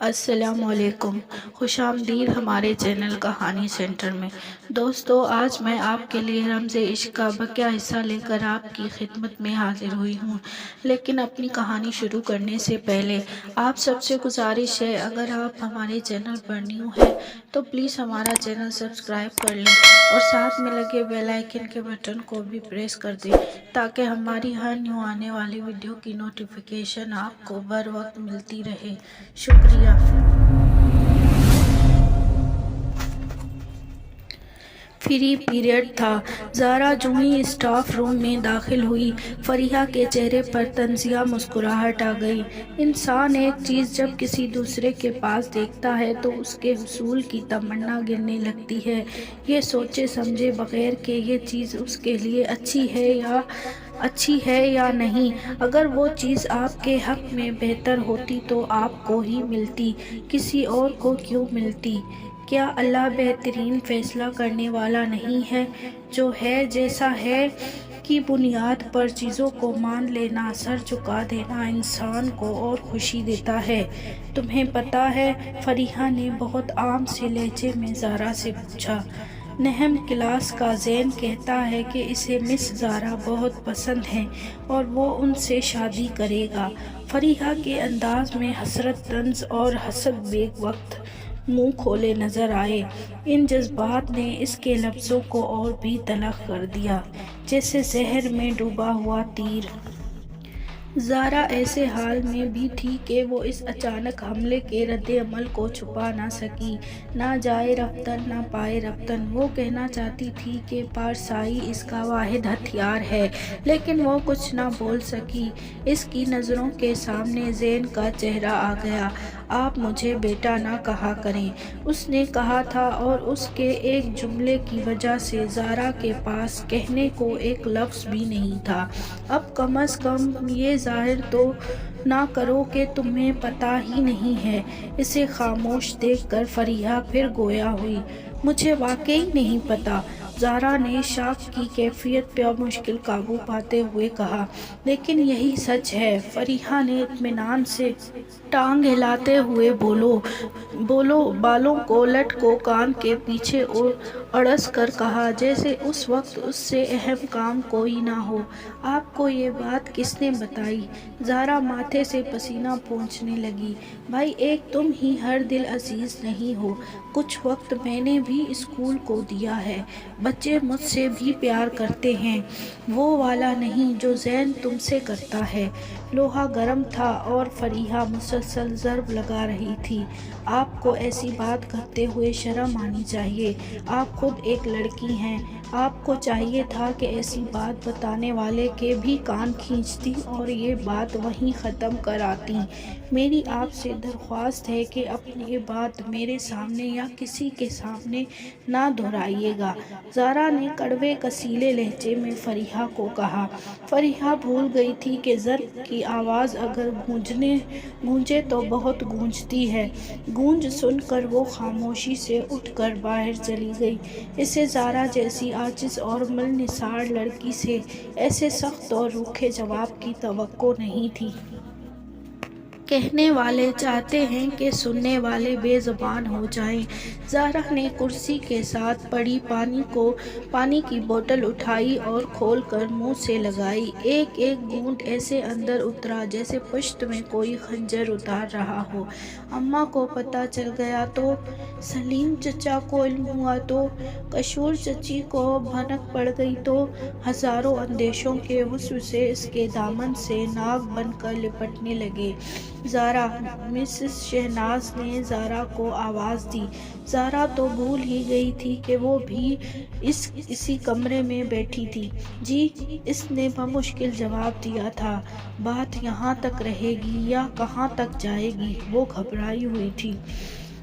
السلام علیکم، خوش آمدید ہمارے چینل کہانی سینٹر میں۔ دوستو، آج میں آپ کے لیے رمز عشق کا بقیہ حصہ لے کر آپ کی خدمت میں حاضر ہوئی ہوں، لیکن اپنی کہانی شروع کرنے سے پہلے آپ سب سے گزارش ہے، اگر آپ ہمارے چینل پر نیو ہیں تو پلیز ہمارا چینل سبسکرائب کر لیں اور ساتھ میں لگے بیل آئیکن کے بٹن کو بھی پریس کر دیں تاکہ ہماری ہر نیو آنے والی ویڈیو کی نوٹیفیکیشن آپ کو بر وقت ملتی رہے۔ شکریہ۔ فری پیریڈ تھا۔ زارا جو ہی اسٹاف روم میں داخل ہوئی، فریحہ کے چہرے پر طنزیہ مسکراہٹ آ گئی۔ انسان ایک چیز جب کسی دوسرے کے پاس دیکھتا ہے تو اس کے حصول کی تمنا گرنے لگتی ہے، یہ سوچے سمجھے بغیر کہ یہ چیز اس کے لیے اچھی ہے یا نہیں۔ اگر وہ چیز آپ کے حق میں بہتر ہوتی تو آپ کو ہی ملتی، کسی اور کو کیوں ملتی؟ کیا اللہ بہترین فیصلہ کرنے والا نہیں ہے؟ جو ہے جیسا ہے کی بنیاد پر چیزوں کو مان لینا، سر جھکا دینا انسان کو اور خوشی دیتا ہے۔ تمہیں پتہ ہے؟ فریحہ نے بہت عام سے لہجے میں زارا سے پوچھا۔ نہم کلاس کا زین کہتا ہے کہ اسے مس زارا بہت پسند ہیں اور وہ ان سے شادی کرے گا۔ فریحہ کے انداز میں حسرت، طنز اور حسد بیک وقت منہ کھولے نظر آئے۔ ان جذبات نے اس کے لفظوں کو اور بھی تلخ کر دیا، جیسے زہر میں ڈوبا ہوا تیر۔ زارا ایسے حال میں بھی تھی کہ وہ اس اچانک حملے کے رد عمل کو چھپا نہ سکی۔ نہ جائے رفتن نہ پائے رفتن، وہ کہنا چاہتی تھی کہ پارسائی اس کا واحد ہتھیار ہے، لیکن وہ کچھ نہ بول سکی۔ اس کی نظروں کے سامنے زین کا چہرہ آ گیا۔ آپ مجھے بیٹا نہ کہا کریں، اس نے کہا تھا، اور اس کے ایک جملے کی وجہ سے زارا کے پاس کہنے کو ایک لفظ بھی نہیں تھا۔ اب کم از کم یہ ظاہر تو نہ کرو کہ تمہیں پتہ ہی نہیں ہے۔ اسے خاموش دیکھ کر فریحہ پھر گویا ہوئی۔ مجھے واقعی نہیں پتہ، زارا نے شاک کی کیفیت پر مشکل قابو پاتے ہوئے کہا۔ لیکن یہی سچ ہے، فریحہ نے اطمینان سے ٹانگ ہلاتے ہوئے بالوں کو لٹکو کان کے پیچھے اڑس کر کہا، جیسے اس وقت اس سے اہم کام کوئی نہ ہو۔ آپ کو یہ بات کس نے بتائی؟ زارا ماتھے سے پسینہ پوچھنے لگی۔ بھائی، ایک تم ہی ہر دل عزیز نہیں ہو، کچھ وقت میں نے بھی اسکول کو دیا ہے، بچے مجھ سے بھی پیار کرتے ہیں، وہ والا نہیں جو زین تم سے کرتا ہے۔ لوہا گرم تھا اور فریحہ مسلسل ضرب لگا رہی تھی۔ آپ کو ایسی بات کرتے ہوئے شرم آنی چاہیے، آپ خود ایک لڑکی ہیں، آپ کو چاہیے تھا کہ ایسی بات بتانے والے کے بھی کان کھینچتی اور یہ بات وہیں ختم کر آتی۔ میری آپ سے درخواست ہے کہ اب یہ بات میرے سامنے یا کسی کے سامنے نہ دہرائیے گا، زارا نے کڑوے کسیلے لہجے میں فریحہ کو کہا۔ فریحہ بھول گئی تھی کہ ضرب کی آواز اگر گونجے تو بہت گونجتی ہے۔ گونج سن کر وہ خاموشی سے اٹھ کر باہر چلی گئی۔ اسے زارا جیسی عاجز اور ملنسار لڑکی سے ایسے سخت اور روکھے جواب کی توقع نہیں تھی۔ کہنے والے چاہتے ہیں کہ سننے والے بے زبان ہو جائیں۔ زارا نے کرسی کے ساتھ پڑی پانی کی بوتل اٹھائی اور کھول کر منہ سے لگائی۔ ایک ایک گھونٹ ایسے اندر اترا جیسے پشت میں کوئی خنجر اتار رہا ہو۔ اماں کو پتہ چل گیا تو؟ سلیم چچا کو علم ہوا تو؟ کشور چچی کو بھنک پڑ گئی تو؟ ہزاروں اندیشوں کے وسوسے اس کے دامن سے ناگ بن کر لپٹنے لگے۔ زارا! مسز شہناز نے زارا کو آواز دی۔ زارا تو بھول ہی گئی تھی کہ وہ بھی اسی کمرے میں بیٹھی تھی۔ جی، اس نے بمشکل جواب دیا تھا۔ بات یہاں تک رہے گی یا کہاں تک جائے گی؟ وہ گھبرائی ہوئی تھی۔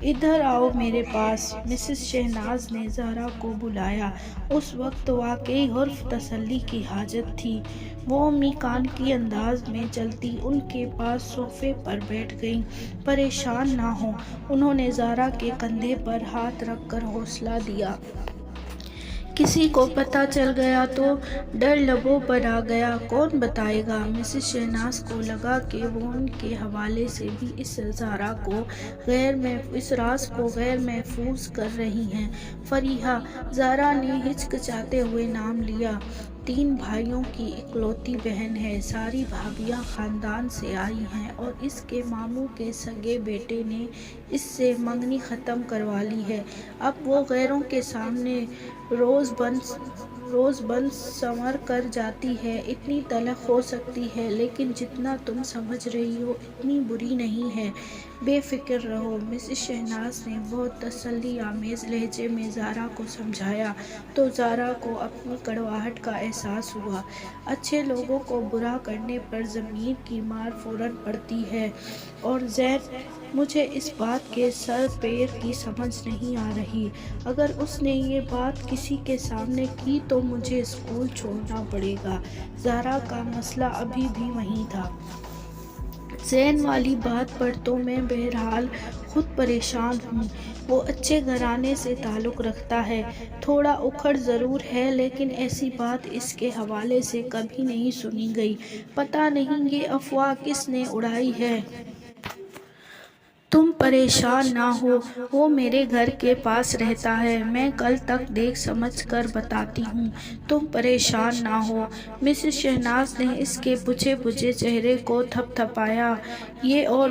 ادھر آؤ میرے پاس، مسز شہناز نے زارا کو بلایا۔ اس وقت واقعی حرف تسلی کی حاجت تھی۔ وہ میکانیکی انداز میں چلتی ان کے پاس صوفے پر بیٹھ گئیں۔ پریشان نہ ہوں، انہوں نے زارا کے کندھے پر ہاتھ رکھ کر حوصلہ دیا۔ کسی کو پتہ چل گیا تو ڈر لبوں پر آ گیا۔ کون بتائے گا؟ مسز شہناز کو لگا کہ وہ ان کے حوالے سے بھی اس راز کو غیر محفوظ کر رہی ہیں۔ فریحہ، زارا نے ہچکچاتے ہوئے نام لیا۔ 3 بھائیوں کی اکلوتی بہن ہے۔ ساری بھابھیاں خاندان سے آئی ہیں اور اس کے ماموں کے سگے بیٹے نے اس سے منگنی ختم کروا لی ہے۔ اب وہ غیروں کے سامنے روز بن سنور کر جاتی ہے۔ اتنی تلخ ہو سکتی ہے لیکن جتنا تم سمجھ رہی ہو اتنی بری نہیں ہے۔ بے فکر رہو۔ مسز شہناز نے بہت تسلی آمیز لہجے میں زارا کو سمجھایا تو زارا کو اپنی کڑواہٹ کا احساس ہوا۔ اچھے لوگوں کو برا کرنے پر ضمیر کی مار فوراً پڑتی ہے اور زین، مجھے اس بات کے سر پیر کی سمجھ نہیں آ رہی۔ اگر اس نے یہ بات کسی کے سامنے کی تو مجھے اسکول چھوڑنا پڑے گا۔ زارا کا مسئلہ ابھی بھی وہی تھا۔ زین والی بات پر تو میں بہرحال خود پریشان ہوں۔ وہ اچھے گھرانے سے تعلق رکھتا ہے، تھوڑا اکھڑ ضرور ہے لیکن ایسی بات اس کے حوالے سے کبھی نہیں سنی گئی۔ پتہ نہیں یہ افواہ کس نے اڑائی ہے۔ تم پریشان نہ ہو، وہ میرے گھر کے پاس رہتا ہے، میں کل تک دیکھ سمجھ کر بتاتی ہوں۔ تم پریشان نہ ہو۔ مسز شہناز نے اس کے بجھے چہرے کو تھپ تھپایا۔ یہ اور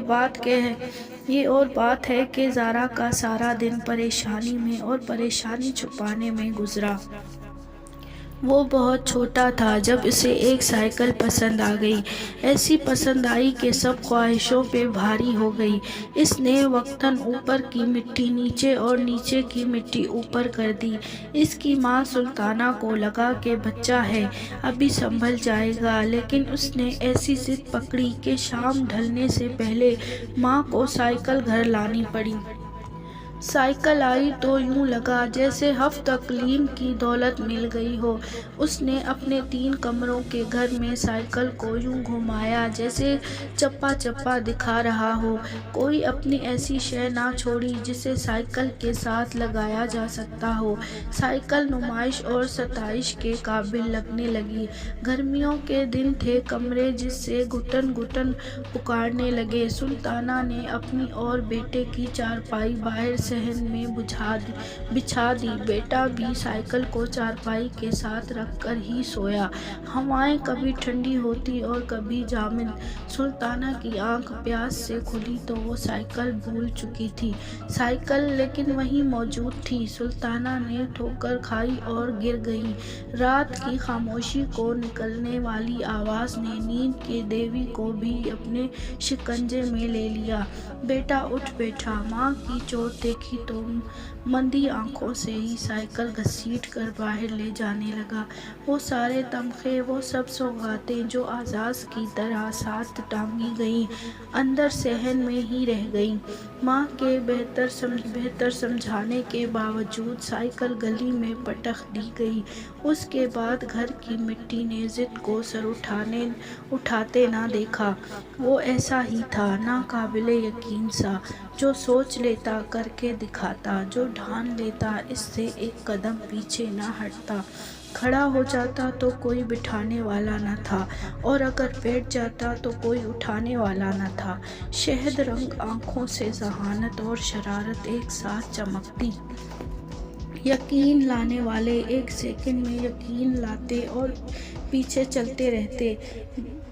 بات ہے کہ زارا کا سارا دن پریشانی میں اور پریشانی چھپانے میں گزرا۔ وہ بہت چھوٹا تھا جب اسے ایک سائیکل پسند آ گئی۔ ایسی پسند آئی کہ سب خواہشوں پہ بھاری ہو گئی۔ اس نے وقتاً اوپر کی مٹی نیچے اور نیچے کی مٹی اوپر کر دی۔ اس کی ماں سلطانہ کو لگا کہ بچہ ہے، ابھی سنبھل جائے گا، لیکن اس نے ایسی ضد پکڑی کہ شام ڈھلنے سے پہلے ماں کو سائیکل گھر لانی پڑی۔ سائیکل آئی تو یوں لگا جیسے ہفت اقلیم کی دولت مل گئی ہو۔ اس نے اپنے 3 کمروں کے گھر میں سائیکل کو یوں گھمایا جیسے چپا چپا دکھا رہا ہو۔ کوئی اپنی ایسی شے نہ چھوڑی جسے سائیکل کے ساتھ لگایا جا سکتا ہو۔ سائیکل نمائش اور ستائش کے قابل لگنے لگی۔ گرمیوں کے دن تھے، کمرے جس سے گھٹن گھٹن پکارنے لگے۔ سلطانہ نے اپنی اور بیٹے کی چارپائی باہر صحن میں بچھا دی۔ بیٹا بھی سائیکل کو چارپائی کے ساتھ رکھ کر ہی سویا۔ ہوائیں کبھی ٹھنڈی ہوتی اور کبھی جامد۔ سلطانہ کی آنکھ پیاس سے کھلی تو وہ سائیکل بھول چکی تھی۔ سائیکل لیکن وہیں موجود تھی۔ سلطانہ نے ٹھوکر کھائی اور گر گئی۔ رات کی خاموشی کو نگلنے والی آواز نے نیند کے دیوی کو بھی اپنے شکنجے میں لے لیا۔ بیٹا اٹھ بیٹھا۔ ماں کی چوٹ دیکھی تو مندی آنکھوں سے ہی سائیکل گھسیٹ کر باہر لے جانے لگا۔ وہ سارے تمغے، وہ سب سوغاتیں جو اعزاز کی طرح ساتھ ٹانگی گئیں، اندر صحن میں ہی رہ گئیں۔ ماں کے بہتر سمجھانے کے باوجود سائیکل گلی میں پٹخ دی گئی۔ اس کے بعد گھر کی مٹی نے ضد کو سر اٹھاتے نہ دیکھا۔ وہ ایسا ہی تھا، ناقابل یقین سا، جو سوچ لیتا کر کے دکھاتا، جو ٹھان لیتا اس سے ایک قدم پیچھے نہ ہٹتا۔ کھڑا ہو جاتا تو کوئی بٹھانے والا نہ تھا اور اگر بیٹھ جاتا تو کوئی اٹھانے والا نہ تھا۔ شہد رنگ آنکھوں سے ذہانت اور شرارت ایک ساتھ چمکتی۔ یقین لانے والے ایک سیکنڈ میں یقین لاتے اور پیچھے چلتے رہتے،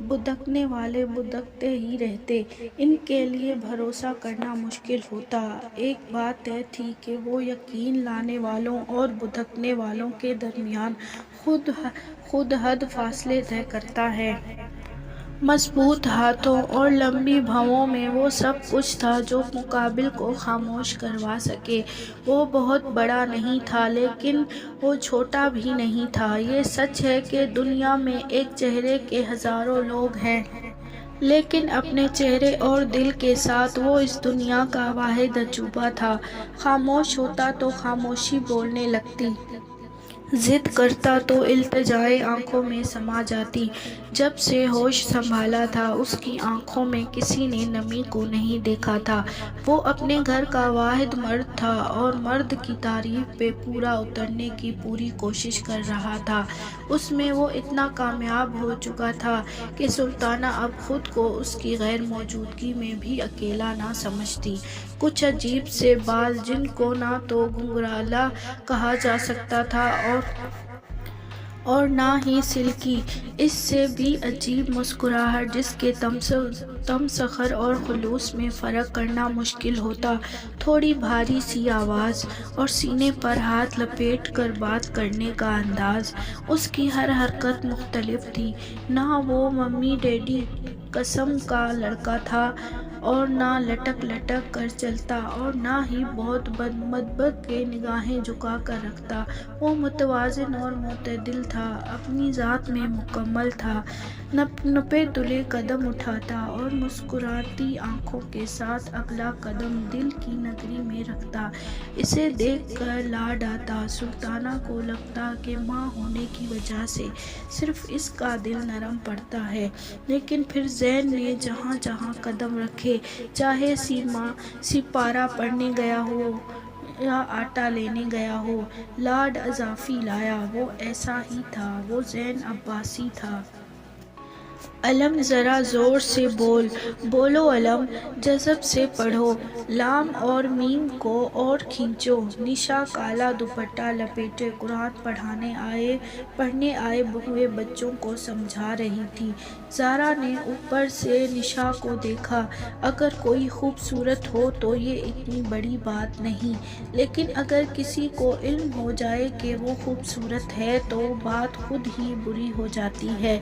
بھدکنے والے بھدکتے ہی رہتے۔ ان کے لیے بھروسہ کرنا مشکل ہوتا۔ ایک بات طے تھی کہ وہ یقین لانے والوں اور بھدکنے والوں کے درمیان خود حد فاصلے طے کرتا ہے۔ مضبوط ہاتھوں اور لمبی بھووں میں وہ سب کچھ تھا جو مقابل کو خاموش کروا سکے۔ وہ بہت بڑا نہیں تھا لیکن وہ چھوٹا بھی نہیں تھا۔ یہ سچ ہے کہ دنیا میں ایک چہرے کے ہزاروں لوگ ہیں، لیکن اپنے چہرے اور دل کے ساتھ وہ اس دنیا کا واحد عجوبہ تھا۔ خاموش ہوتا تو خاموشی بولنے لگتی۔ ضد کرتا تو التجائیں آنکھوں میں سما جاتی۔ جب سے ہوش سنبھالا تھا اس کی آنکھوں میں کسی نے نمی کو نہیں دیکھا تھا۔ وہ اپنے گھر کا واحد مرد تھا اور مرد کی تعریف پہ پورا اترنے کی پوری کوشش کر رہا تھا۔ اس میں وہ اتنا کامیاب ہو چکا تھا کہ سلطانہ اب خود کو اس کی غیر موجودگی میں بھی اکیلا نہ سمجھتی۔ کچھ عجیب سے بال جن کو نہ تو گھنگرالا کہا جا سکتا تھا اور نہ ہی سلکی، اس سے بھی عجیب مسکراہٹ جس کے تمسخر اور خلوص میں فرق کرنا مشکل ہوتا، تھوڑی بھاری سی آواز اور سینے پر ہاتھ لپیٹ کر بات کرنے کا انداز۔ اس کی ہر حرکت مختلف تھی، نہ وہ ممی ڈیڈی قسم کا لڑکا تھا اور نہ لٹک لٹک کر چلتا اور نہ ہی بہت مدبت کے نگاہیں جھکا کر رکھتا۔ وہ متوازن اور معتدل تھا، اپنی ذات میں مکمل تھا، نپے تلے قدم اٹھاتا اور مسکراتی آنکھوں کے ساتھ اگلا قدم دل کی نگری میں رکھتا۔ اسے دیکھ کر لاڈ آتا۔ سلطانہ کو لگتا کہ ماں ہونے کی وجہ سے صرف اس کا دل نرم پڑتا ہے، لیکن پھر زین نے جہاں جہاں قدم رکھے، چاہے سپارہ پڑھنے گیا ہو یا آٹا لینے گیا ہو، لاڈ اضافی لایا، وہ ایسا ہی تھا، وہ زین عباسی تھا۔ علم ذرا زور سے بولو علم، جذب سے پڑھو، لام اور میم کو اور کھینچو۔ نشا کالا دوپٹہ لپیٹے قرآن پڑھنے آئے ہوئے بچوں کو سمجھا رہی تھی۔ زارا نے اوپر سے نشا کو دیکھا۔ اگر کوئی خوبصورت ہو تو یہ اتنی بڑی بات نہیں، لیکن اگر کسی کو علم ہو جائے کہ وہ خوبصورت ہے تو بات خود ہی بری ہو جاتی ہے۔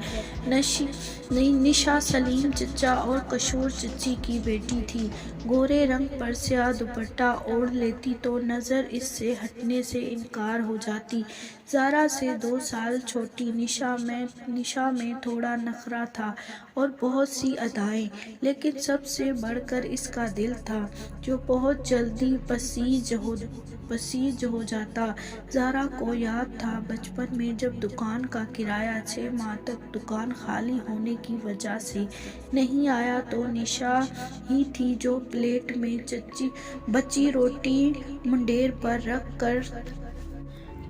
نشا سلیم چچا اور کشور چچی کی بیٹی تھی۔ گورے رنگ پر سیاہ دوپٹہ اوڑھ لیتی تو نظر اس سے ہٹنے سے انکار ہو جاتی۔ زارا سے 2 سال چھوٹی نشا میں تھوڑا نخرہ تھا اور بہت سی ادائیں، لیکن سب سے بڑھ کر اس کا دل تھا جو بہت جلدی پسیج ہو جاتا۔ زارا کو یاد تھا بچپن میں جب دکان کا کرایہ 6 ماہ تک دکان خالی ہونے کی وجہ سے نہیں آیا تو نشا ہی تھی جو پلیٹ میں بچی روٹی منڈیر پر رکھ کر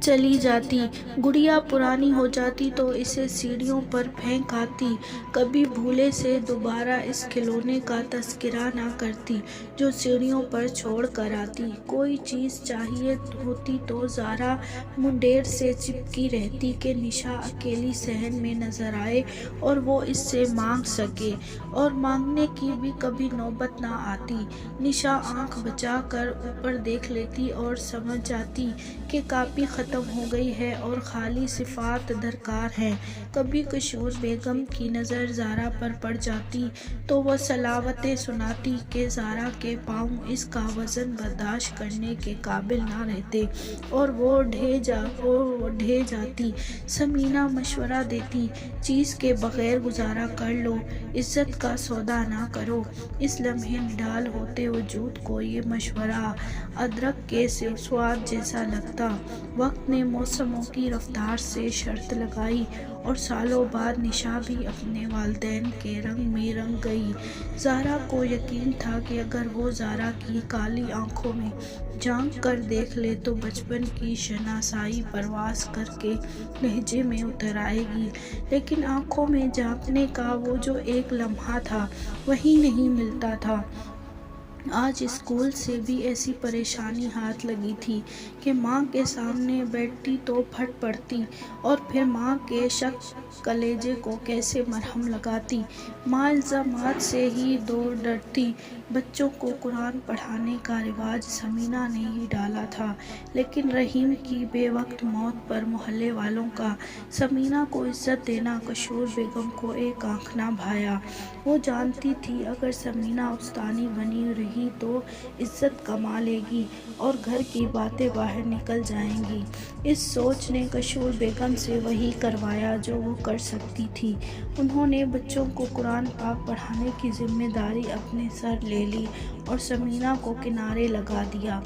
چلی جاتی۔ گڑیا پرانی ہو جاتی تو اسے سیڑھیوں پر پھینک آتی، کبھی بھولے سے دوبارہ اس کھلونے کا تذکرہ نہ کرتی جو سیڑھیوں پر چھوڑ کر آتی۔ کوئی چیز چاہیے ہوتی تو زارا منڈیر سے چپکی رہتی کہ نشا اکیلی صحن میں نظر آئے اور وہ اس سے مانگ سکے، اور مانگنے کی بھی کبھی نوبت نہ آتی۔ نشا آنکھ بچا کر اوپر دیکھ لیتی اور سمجھ جاتی کہ کاپی ختم ہو گئی ہے اور خالی صفحات درکار ہیں۔ کبھی کشور بیگم کی نظر زارا پر پڑ جاتی تو وہ صلاوتیں سناتی کہ زارا کے پاؤں اس کا وزن برداشت کرنے کے قابل نہ رہتے اور وہ ڈھے جاتی۔ ثمینہ مشورہ دیتی، چیز کے بغیر گزارا کر لو، عزت کا سودا نہ کرو۔ اس لمحے نڈال ہوتے وجود کو یہ مشورہ ادرک کے سواد جیسا لگتا۔ وقت نے موسموں کی رفتار سے شرط لگائی اور سالوں بعد نشا بھی اپنے والدین کے رنگ میں رنگ گئی۔ زارا کو یقین تھا کہ اگر وہ زارا کی کالی آنکھوں میں جھانک کر دیکھ لے تو بچپن کی شناسائی پرواز کر کے لہجے میں اتر آئے گی، لیکن آنکھوں میں جھانکنے کا وہ جو ایک لمحہ تھا وہی نہیں ملتا تھا۔ آج اسکول سے بھی ایسی پریشانی ہاتھ لگی تھی کہ ماں کے سامنے بیٹھتی تو پھٹ پڑتی اور پھر ماں کے شق کلیجے کو کیسے مرہم لگاتی۔ ماں الزامات سے ہی ڈرتی۔ بچوں کو قرآن پڑھانے کا رواج ثمینہ نے ہی ڈالا تھا، لیکن رحیم کی بے وقت موت پر محلے والوں کا ثمینہ کو عزت دینا کشور بیگم کو ایک آنکھ نہ بھایا۔ وہ جانتی تھی اگر ثمینہ استانی بنی رہی تو عزت کما لے گی اور گھر کی باتیں باہر نکل جائیں گی۔ اس سوچ نے کشور بیگم سے وہی کروایا جو وہ کر سکتی تھی۔ انہوں نے بچوں کو قرآن پاک پڑھانے کی ذمہ داری اپنے سر لے لی اور ثمینہ کو کنارے لگا دیا۔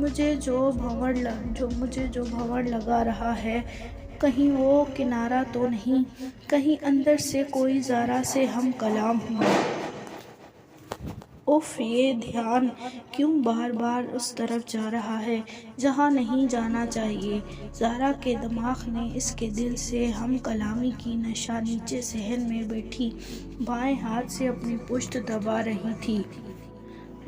مجھے جو بھنور لگا رہا ہے، کہیں وہ کنارہ تو نہیں، کہیں اندر سے کوئی ذرا سے ہم کلام ہوا۔ اف، یہ دھیان کیوں بار بار اس طرف جا رہا ہے جہاں نہیں جانا چاہیے؟ زہرا کے دماغ نے اس کے دل سے ہم کلامی کی نشہ نیچے صحن میں بیٹھی بائیں ہاتھ سے اپنی پشت دبا رہی تھی۔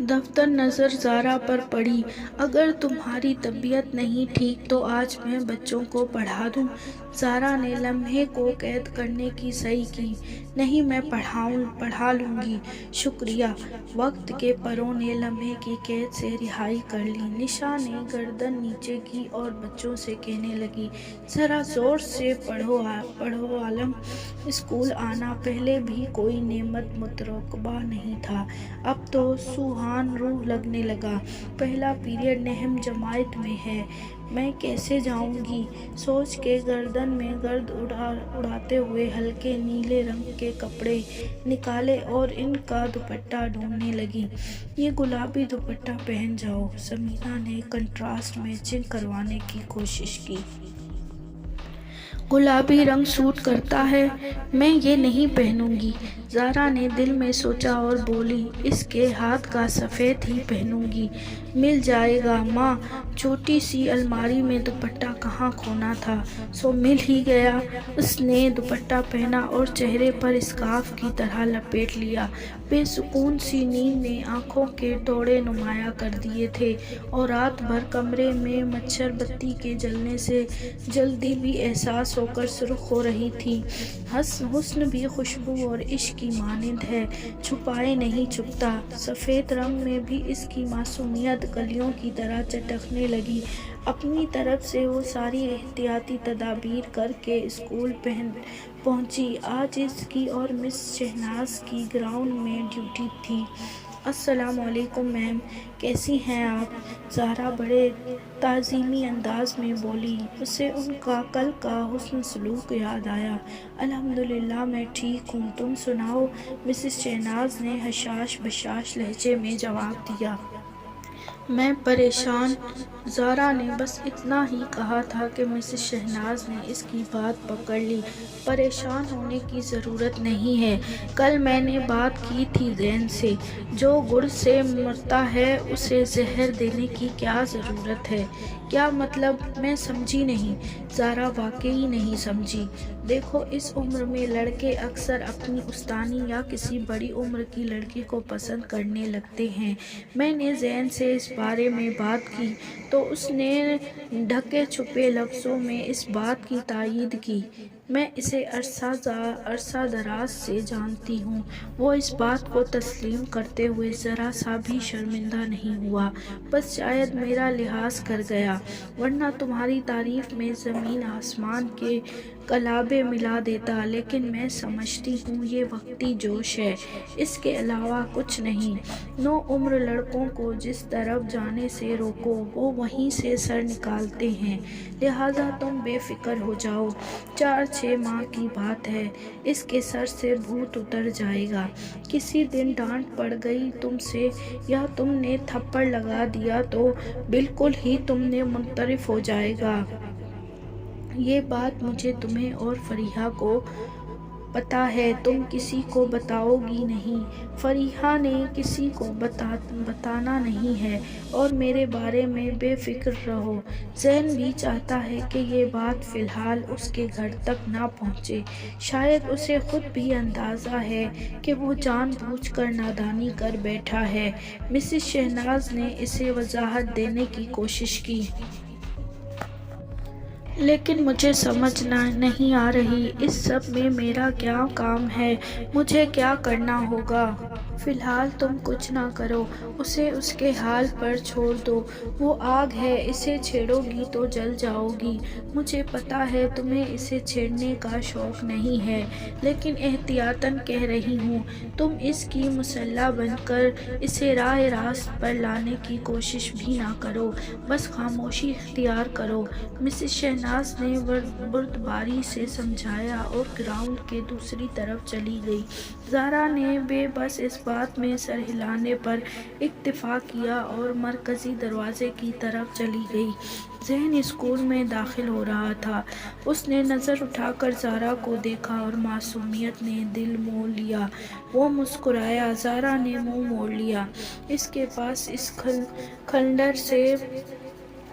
دفتر نظر زہرا پر پڑی۔ اگر تمہاری طبیعت نہیں ٹھیک تو آج میں بچوں کو پڑھا دوں؟ زہرا نے لمحے کو قید کرنے کی صحیح کی۔ نہیں، میں پڑھا لوں گی، شکریہ۔ وقت کے پروں نے لمحے کی قید سے رہائی کر لی۔ نشا نے گردن نیچے کی اور بچوں سے کہنے لگی، ذرا زور سے پڑھو عالم۔ اسکول آنا پہلے بھی کوئی نعمت مترقبہ نہیں تھا، اب تو سوہان روح لگنے لگا۔ پہلا پیریڈ نہم جماعت میں ہے، میں کیسے جاؤں گی؟ سوچ کے گردن میں گرد اڑاتے ہوئے ہلکے نیلے رنگ کے کپڑے نکالے اور ان کا دوپٹہ ڈھونڈنے لگی۔ یہ گلابی دوپٹہ پہن جاؤ، سمیرہ نے کنٹراسٹ میچنگ کروانے کی کوشش کی۔ گلابی رنگ سوٹ کرتا ہے، میں یہ نہیں پہنوں گی، زہرا نے دل میں سوچا اور بولی، اس کے ہاتھ کا سفید ہی پہنوں گی۔ مل جائے گا ماں، چھوٹی سی الماری میں دوپٹہ کہاں کھونا تھا، سو مل ہی گیا۔ اس نے دوپٹہ پہنا اور چہرے پر اسکارف کی طرح لپیٹ لیا۔ بے سکون سی نیند نے آنکھوں کے ٹوڑے نمایاں کر دیے تھے اور رات بھر کمرے میں مچھر بتی کے جلنے سے جلدی بھی احساس ہو کر سرخ ہو رہی تھی۔ حسن بھی خوشبو اور عشق کی مانند ہے، چھپائے نہیں چھپتا۔ سفید رنگ میں بھی اس کی معصومیت کلیوں کی طرح چٹکنے لگی۔ اپنی طرف سے وہ ساری احتیاطی تدابیر کر کے اسکول پہنچی۔ آج اس کی اور مس شہناز کی گراؤنڈ میں ڈیوٹی تھی۔ السلام علیکم میم، کیسی ہیں آپ؟ زہرا بڑے تعظیمی انداز میں بولی۔ اسے ان کا کل کا حسن سلوک یاد آیا۔ الحمدللہ میں ٹھیک ہوں، تم سناؤ؟ مسز شہناز نے حشاش بشاش لہجے میں جواب دیا۔ میں پریشان۔ زہرا نے بس اتنا ہی کہا تھا کہ مسز شہناز نے اس کی بات پکڑ لی۔ پریشان ہونے کی ضرورت نہیں ہے، کل میں نے بات کی تھی زین سے، جو گڑ سے مرتا ہے اسے زہر دینے کی کیا ضرورت ہے؟ کیا مطلب؟ میں سمجھی نہیں۔ زہرا واقعی نہیں سمجھی۔ دیکھو، اس عمر میں لڑکے اکثر اپنی استانی یا کسی بڑی عمر کی لڑکی کو پسند کرنے لگتے ہیں۔ میں نے زین سے اس بارے میں بات کی تو اس نے ڈھکے چھپے لفظوں میں اس بات کی تائید کی۔ میں اسے عرصہ دراز سے جانتی ہوں۔ وہ اس بات کو تسلیم کرتے ہوئے ذرا سا بھی شرمندہ نہیں ہوا، بس شاید میرا لحاظ کر گیا، ورنہ تمہاری تعریف میں زمین آسمان کے کلابے ملا دیتا۔ لیکن میں سمجھتی ہوں یہ وقتی جوش ہے، اس کے علاوہ کچھ نہیں۔ نوعمر لڑکوں کو جس طرف جانے سے روکو وہ وہیں سے سر نکالتے ہیں، لہذا تم بے فکر ہو جاؤ۔ 4-6 ماہ کی بات ہے، اس کے سر سے بھوت اتر جائے گا۔ کسی دن ڈانٹ پڑ گئی تم سے یا تم نے تھپڑ لگا دیا تو بالکل ہی تم نے منصرف ہو جائے گا۔ یہ بات مجھے، تمہیں اور فریحہ کو پتہ ہے، تم کسی کو بتاؤ گی نہیں۔ فریحہ نے کسی کو بتانا نہیں ہے، اور میرے بارے میں بے فکر رہو۔ زین بھی چاہتا ہے کہ یہ بات فی الحال اس کے گھر تک نہ پہنچے۔ شاید اسے خود بھی اندازہ ہے کہ وہ جان بوجھ کر نادانی کر بیٹھا ہے۔ مسز شہناز نے اسے وضاحت دینے کی کوشش کی۔ لیکن مجھے سمجھ نہیں آ رہی، اس سب میں میرا کیا کام ہے، مجھے کیا کرنا ہوگا؟ فی الحال تم کچھ نہ کرو، اسے اس کے حال پر چھوڑ دو۔ وہ آگ ہے، اسے چھیڑو گی تو جل جاؤ گی۔ مجھے پتہ ہے تمہیں اسے چھیڑنے کا شوق نہیں ہے، لیکن احتیاطاً کہہ رہی ہوں، تم اس کی مسلح بن کر اسے راہ راست پر لانے کی کوشش بھی نہ کرو، بس خاموشی اختیار کرو۔ مسز شہناز نے بردباری سے سمجھایا اور گراؤنڈ کے دوسری طرف چلی گئی۔ زہرا نے بے بس اس جذبات میں سر ہلانے پر اکتفا کیا اور مرکزی دروازے کی طرف چلی گئی۔ زین اسکول میں داخل ہو رہا تھا۔ اس نے نظر اٹھا کر زارا کو دیکھا اور معصومیت نے دل مول لیا۔ وہ مسکرایا۔ زارا نے منہ موڑ لیا۔ اس کے پاس اس کھنڈر سے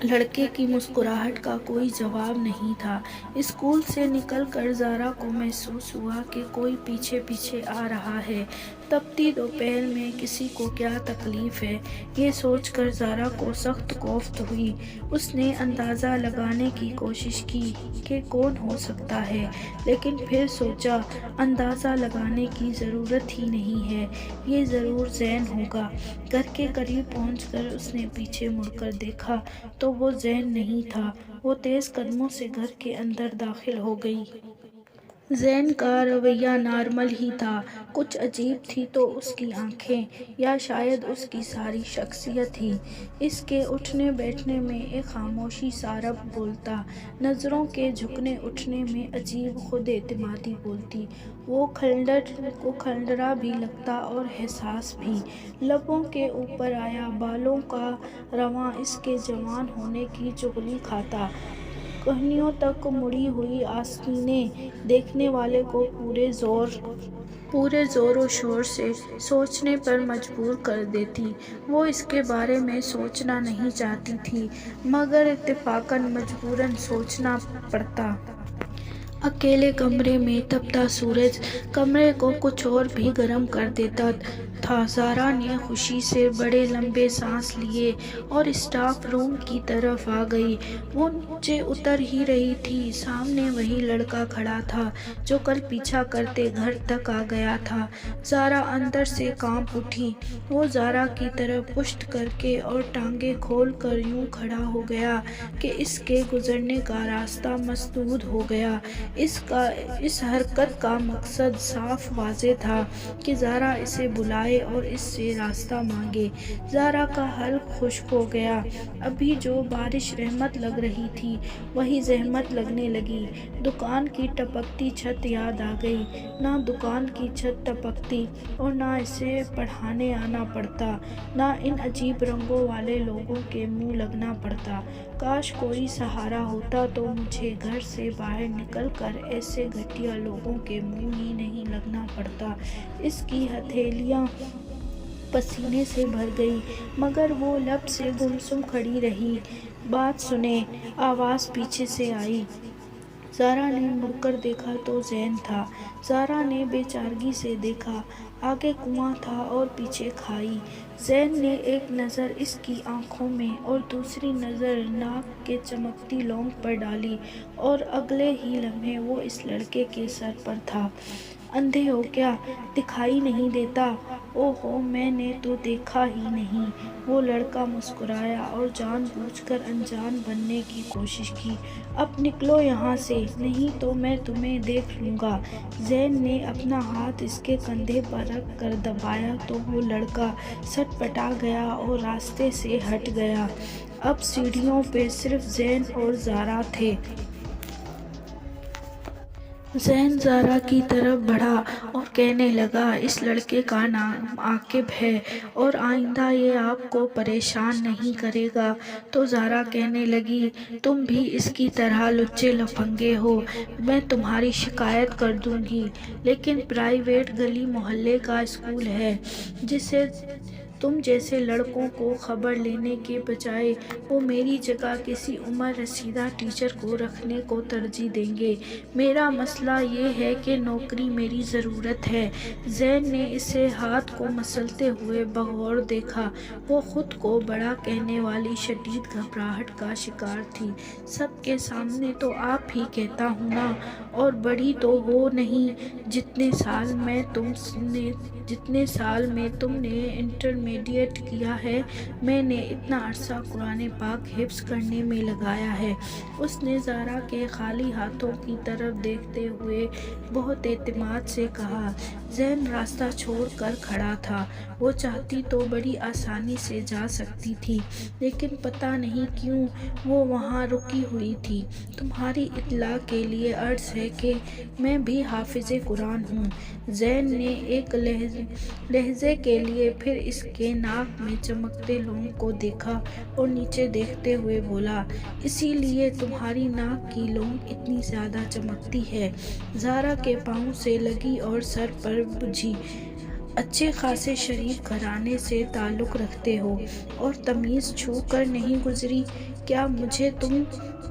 لڑکے کی مسکراہٹ کا کوئی جواب نہیں تھا۔ اسکول سے نکل کر زارا کو محسوس ہوا کہ کوئی پیچھے پیچھے آ رہا ہے۔ تپتی دوپہر میں کسی کو کیا تکلیف ہے، یہ سوچ کر زارا کو سخت کوفت ہوئی۔ اس نے اندازہ لگانے کی کوشش کی کہ کون ہو سکتا ہے، لیکن پھر سوچا اندازہ لگانے کی ضرورت ہی نہیں ہے، یہ ضرور زین ہوگا۔ گھر کے قریب پہنچ کر اس نے پیچھے مڑ کر دیکھا تو وہ زین نہیں تھا۔ وہ تیز قدموں سے گھر کے اندر داخل ہو گئی۔ زین کا رویہ نارمل ہی تھا، کچھ عجیب تھی تو اس کی آنکھیں، یا شاید اس کی ساری شخصیت ہی۔ اس کے اٹھنے بیٹھنے میں ایک خاموشی سا ربط بولتا، نظروں کے جھکنے اٹھنے میں عجیب خود اعتمادی بولتی۔ وہ کھنڈرا بھی لگتا اور حساس بھی۔ لبوں کے اوپر آیا بالوں کا رواں اس کے جوان ہونے کی چغلی کھاتا۔ کہنیوں تک مڑی ہوئی آستینیں دیکھنے والے کو پورے زور و شور سے سوچنے پر مجبور کر دیتی۔ وہ اس کے بارے میں سوچنا نہیں چاہتی تھی، مگر اتفاقاً مجبوراً سوچنا پڑتا۔ اکیلے کمرے میں تپتا سورج کمرے کو کچھ اور بھی گرم کر دیتا تھا۔ زارا نے خوشی سے بڑے لمبے سانس لیے اور اسٹاف روم کی طرف آ گئی۔ وہ نیچے اتر ہی رہی تھی، سامنے وہی لڑکا کھڑا تھا جو کل پیچھا کرتے گھر تک آ گیا تھا۔ زارا اندر سے کانپ اٹھی۔ وہ زارا کی طرف پشت کر کے اور ٹانگیں کھول کر یوں کھڑا ہو گیا کہ اس کے گزرنے کا راستہ مسدود ہو گیا۔ اس حرکت کا مقصد صاف واضح تھا کہ زارا اسے بلائے اور اس سے راستہ مانگے۔ زارا کا حلق خشک ہو گیا۔ ابھی جو بارش رحمت لگ رہی تھی وہی زحمت لگنے لگی۔ دکان کی ٹپکتی چھت یاد آ گئی۔ نہ دکان کی چھت ٹپکتی اور نہ اسے پڑھانے آنا پڑتا، نہ ان عجیب رنگوں والے لوگوں کے منہ لگنا پڑتا۔ کاش کوئی سہارا ہوتا تو مجھے گھر سے باہر نکل کر ایسے گھٹیا لوگوں کے منہ ہی نہیں لگنا پڑتا۔ اس کی ہتھیلیاں پسینے سے بھر گئی، مگر وہ لب سے گمسم کھڑی رہی۔ بات سنیں، آواز پیچھے سے آئی۔ زارا نے مڑ کر دیکھا تو زین تھا۔ زارا نے بے چارگی سے دیکھا، آگے کنواں تھا اور پیچھے کھائی۔ زین نے ایک نظر اس کی آنکھوں میں اور دوسری نظر ناک کے چمکتی لونگ پر ڈالی اور اگلے ہی لمحے وہ اس لڑکے کے سر پر تھا۔ اندھے ہو کیا؟ دکھائی نہیں دیتا؟ او ہو، میں نے تو دیکھا ہی نہیں۔ وہ لڑکا مسکرایا اور جان بوجھ کر انجان بننے کی کوشش کی۔ اب نکلو یہاں سے، نہیں تو میں تمہیں دیکھ لوں گا۔ زین نے اپنا ہاتھ اس کے کندھے پر رکھ کر دبایا تو وہ لڑکا سٹ پٹا گیا اور راستے سے ہٹ گیا۔ اب سیڑھیوں پہ صرف زین اور زارا تھے۔ زین زارا کی طرف بڑھا اور کہنے لگا، اس لڑکے کا نام عاقب ہے اور آئندہ یہ آپ کو پریشان نہیں کرے گا۔ تو زارا کہنے لگی، تم بھی اس کی طرح لچے لفنگے ہو، میں تمہاری شکایت کر دوں گی۔ لیکن پرائیویٹ گلی محلے کا اسکول ہے جسے تم جیسے لڑکوں کو خبر لینے کے بجائے وہ میری جگہ کسی عمر رسیدہ ٹیچر کو رکھنے کو ترجیح دیں گے۔ میرا مسئلہ یہ ہے کہ نوکری میری ضرورت ہے۔ زین نے اسے ہاتھ کو مسلتے ہوئے بغور دیکھا۔ وہ خود کو بڑا کہنے والی شدید گھبراہٹ کا شکار تھی۔ سب کے سامنے تو آپ ہی کہتا ہوں نا، اور بڑی تو وہ نہیں جتنے سال میں تم نے انٹر میں انٹرمیڈیٹ کیا ہے، میں نے اتنا عرصہ قرآن پاک حفظ کرنے میں لگایا ہے۔ اس نے زارا کے خالی ہاتھوں کی طرف دیکھتے ہوئے بہت اعتماد سے کہا۔ زین راستہ چھوڑ کر کھڑا تھا۔ وہ چاہتی تو بڑی آسانی سے جا سکتی تھی، لیکن پتہ نہیں کیوں وہ وہاں رکی ہوئی تھی۔ تمہاری اطلاع کے لیے عرض ہے کہ میں بھی حافظ قرآن ہوں۔ زین نے ایک لہجے کے لیے پھر اس کے ناک میں چمکتے لونگ کو دیکھا اور نیچے دیکھتے ہوئے بولا، اسی لیے تمہاری ناک کی لونگ اتنی زیادہ چمکتی ہے۔ زارا کے پاؤں سے لگی اور سر پر بجھی۔ اچھے خاصے شریف گھرانے سے تعلق رکھتے ہو اور تمیز چھو کر نہیں گزری؟ کیا مجھے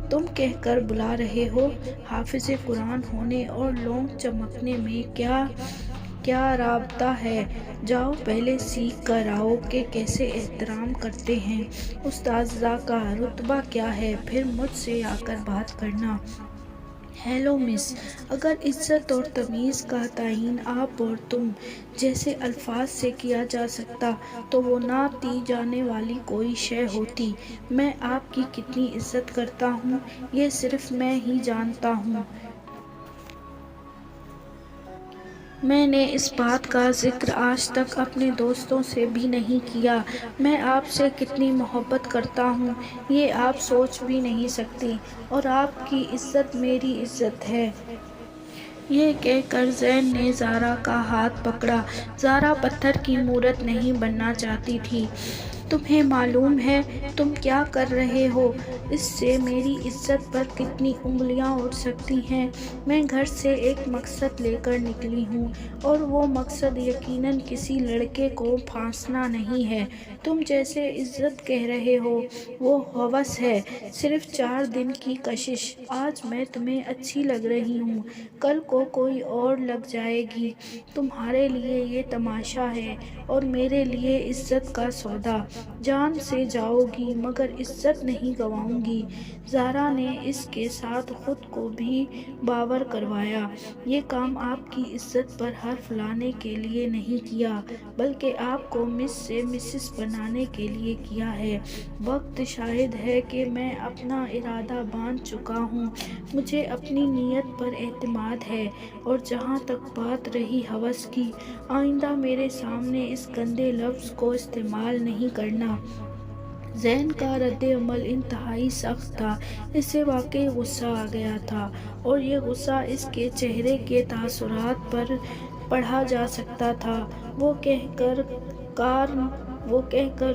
تم کہہ کر بلا رہے ہو؟ حافظ قرآن ہونے اور لونگ چمکنے میں کیا رابطہ ہے؟ جاؤ پہلے سیکھ کر آؤ کہ کیسے احترام کرتے ہیں، استاذہ کا رتبہ کیا ہے، پھر مجھ سے آ کر بات کرنا۔ ہیلو مس، اگر عزت اور تمیز کا تعین آپ اور تم جیسے الفاظ سے کیا جا سکتا تو وہ ناپ دی جانے والی کوئی شے ہوتی۔ میں آپ کی کتنی عزت کرتا ہوں یہ صرف میں ہی جانتا ہوں۔ میں نے اس بات کا ذکر آج تک اپنے دوستوں سے بھی نہیں کیا۔ میں آپ سے کتنی محبت کرتا ہوں یہ آپ سوچ بھی نہیں سکتی، اور آپ کی عزت میری عزت ہے۔ یہ کہہ کر زین نے زارا کا ہاتھ پکڑا۔ زارا پتھر کی مورت نہیں بننا چاہتی تھی۔ تمہیں معلوم ہے تم کیا کر رہے ہو؟ اس سے میری عزت پر کتنی انگلیاں اٹھ سکتی ہیں۔ میں گھر سے ایک مقصد لے کر نکلی ہوں، اور وہ مقصد یقیناً کسی لڑکے کو پھانسنا نہیں ہے۔ تم جسے عزت کہہ رہے ہو وہ ہوس ہے، صرف 4 دن کی کشش۔ آج میں تمہیں اچھی لگ رہی ہوں، کل کو کوئی اور لگ جائے گی۔ تمہارے لیے یہ تماشا ہے اور میرے لیے عزت کا سودا۔ جان سے جاؤ گی مگر عزت نہیں گنواؤں گی۔ زارا نے اس کے ساتھ خود کو بھی باور کروایا۔ یہ کام آپ کی عزت پر حرف لانے کے لیے نہیں کیا، بلکہ آپ کو مس سے مسز بنانے کے لیے کیا ہے۔ وقت شاہد ہے کہ میں اپنا ارادہ باندھ چکا ہوں۔ مجھے اپنی نیت پر اعتماد ہے، اور جہاں تک بات رہی ہوس کی، آئندہ میرے سامنے اس گندے لفظ کو استعمال نہیں کرنا۔ زین کا رد عمل انتہائی سخت تھا۔ اسے واقعی غصہ آ گیا تھا، اور یہ غصہ اس کے چہرے کے تاثرات پر پڑھا جا سکتا تھا۔ وہ کہہ کر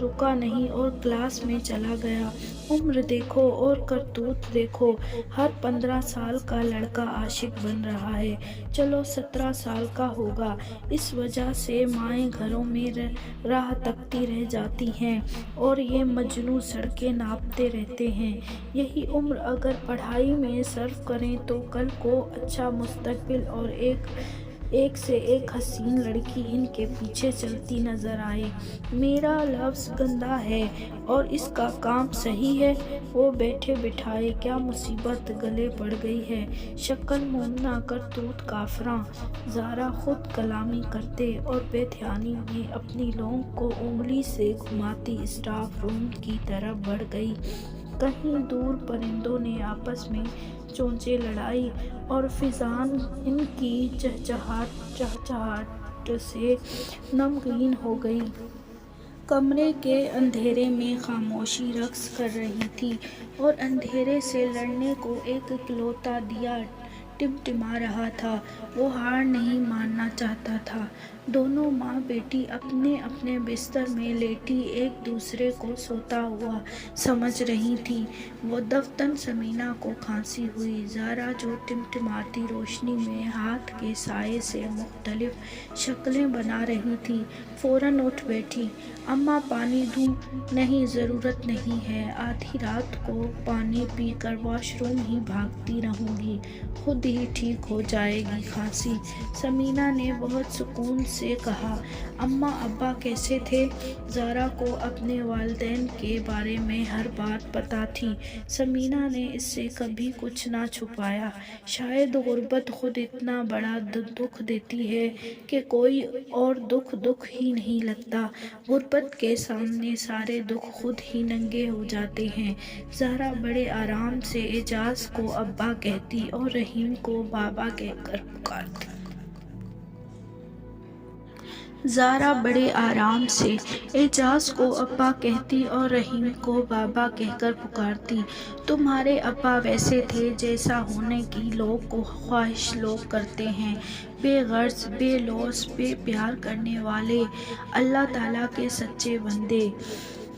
رکا نہیں اور کلاس میں چلا گیا۔ عمر دیکھو اور کرتوت دیکھو، ہر 15 سال کا لڑکا عاشق بن رہا ہے، چلو 17 سال کا ہوگا۔ اس وجہ سے مائیں گھروں میں راہ تکتی رہ جاتی ہیں، اور یہ مجنوں سڑکیں ناپتے رہتے ہیں۔ یہی عمر اگر پڑھائی میں صرف کریں تو کل کو اچھا مستقبل اور ایک سے ایک حسین لڑکی ان کے پیچھے چلتی نظر آئے۔ میرا لفظ گندا ہے اور اس کا کام صحیح ہے۔ وہ بیٹھے بٹھائے کیا مصیبت گلے پڑ گئی ہے، شکل مومنہ کرتوت کافراں۔ زارا خود کلامی کرتے اور بے دھیانی میں اپنی لونگ کو انگلی سے گھماتی اسٹاف روم کی طرف بڑھ گئی۔ کہیں دور پرندوں نے آپس میں چونچیں لڑائیں اور فضا ان کی چہچہاہٹ سے نمگین ہو گئی۔ کمرے کے اندھیرے میں خاموشی رقص کر رہی تھی، اور اندھیرے سے لڑنے کو ایک اکلوتا دیا ٹمٹما رہا تھا۔ وہ ہار نہیں ماننا چاہتا تھا۔ دونوں ماں بیٹی اپنے اپنے بستر میں لیٹی ایک دوسرے کو سوتا ہوا سمجھ رہی تھیں۔ وہ دفن ثمینہ کو کھانسی ہوئی۔ زارا جو ٹمٹماتی روشنی میں ہاتھ کے سائے سے مختلف شکلیں بنا رہی تھی، فوراً اٹھ بیٹھی۔ اماں پانی دوں؟ نہیں، ضرورت نہیں ہے، آدھی رات کو پانی پی کر واش روم ہی بھاگتی رہوں گی، خود جلد ہی ٹھیک ہو جائے گی کھانسی۔ ثمینہ نے بہت سکون سے کہا۔ اماں ابا کیسے تھے؟ زہرا کو اپنے والدین کے بارے میں ہر بات پتہ تھی۔ ثمینہ نے اس سے کبھی کچھ نہ چھپایا۔ شاید غربت خود اتنا بڑا دکھ دیتی ہے کہ کوئی اور دکھ ہی نہیں لگتا۔ غربت کے سامنے سارے دکھ خود ہی ننگے ہو جاتے ہیں۔ زہرا بڑے آرام سے اعجاز کو ابا کہتی اور رحیم کو بابا کہہ کر پکارتی۔ زہرا بڑے آرام سے اعجاز کو ابا کہتی اور رحیم کو بابا کہہ کر پکارتی۔ تمہارے ابا ویسے تھے جیسا ہونے کی لوگ کو خواہش لوگ کرتے ہیں، بے غرض، بے لوث، بے پیار کرنے والے، اللہ تعالیٰ کے سچے بندے۔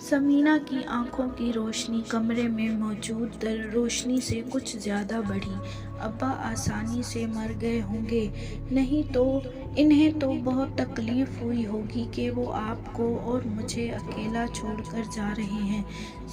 ثمینہ کی آنکھوں کی روشنی کمرے میں موجود روشنی سے کچھ زیادہ بڑھی۔ ابا آسانی سے مر گئے ہوں گے، نہیں تو انہیں تو بہت تکلیف ہوئی ہوگی کہ وہ آپ کو اور مجھے اکیلا چھوڑ کر جا رہے ہیں۔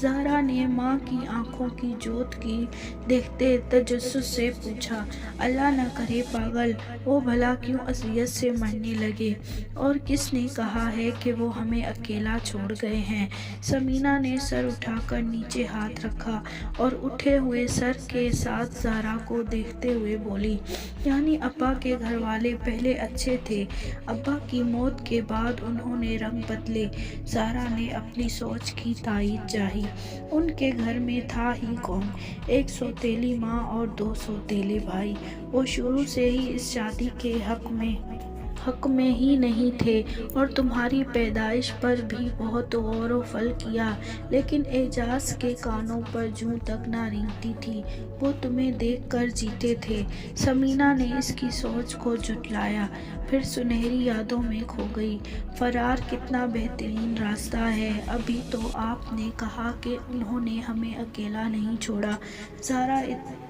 زہرا نے ماں کی آنکھوں کی جوت کی دیکھتے تجسس سے پوچھا۔ اللہ نہ کرے پاگل، وہ بھلا کیوں اذیت سے مرنے لگے؟ اور کس نے کہا ہے کہ وہ ہمیں اکیلا چھوڑ گئے ہیں؟ ثمینہ نے سر اٹھا کر نیچے ہاتھ رکھا اور اٹھے ہوئے سر کے ساتھ زہرا کو دیکھتے ہوئے بولی، یعنی ابا کے گھر والے پہلے اچھے تھے، ابا کی موت کے بعد انہوں نے رنگ بدلے۔ زہرا نے اپنی سوچ کی تائید چاہی۔ ان کے گھر میں تھا ہی کون؟ ایک سوتیلی ماں اور 2 سوتیلے بھائی۔ وہ شروع سے ہی اس شادی کے حق میں ہی نہیں تھے اور تمہاری پیدائش پر بھی بہت غور و فکر کیا، لیکن اعجاز کے کانوں پر جوں تک نہ رینگتی تھی۔ وہ تمہیں دیکھ کر جیتے تھے۔ ثمینہ نے اس کی سوچ کو جھٹلایا، پھر سنہری یادوں میں کھو گئی۔ فرار کتنا بہترین راستہ ہے۔ ابھی تو آپ نے کہا کہ انہوں نے ہمیں اکیلا نہیں چھوڑا۔ زہرا